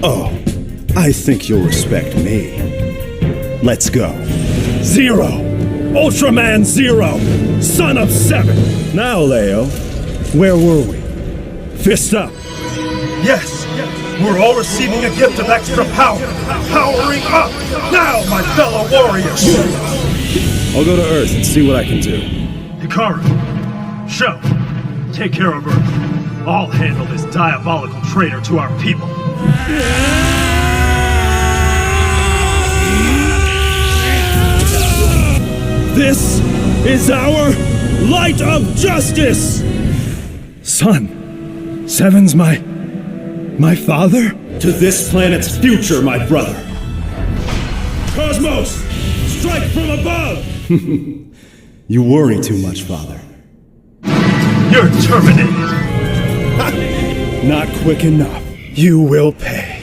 Oh, I think you'll respect me. Let's go. Zero! Ultraman Zero! Son of Seven! Now, Leo, where were we? Fist up! Yes! We're all receiving a gift of extra power! Powering up! Now, my fellow warriors! I'll go to Earth and see what I can do. Hikaru, Sho, take care of Earth. I'll handle this diabolical traitor to our people. This is our light of justice! Son, Seven's my father? To this planet's future, my brother. Cosmos, strike from above! You worry too much, father. You're terminated! Not quick enough. You will pay.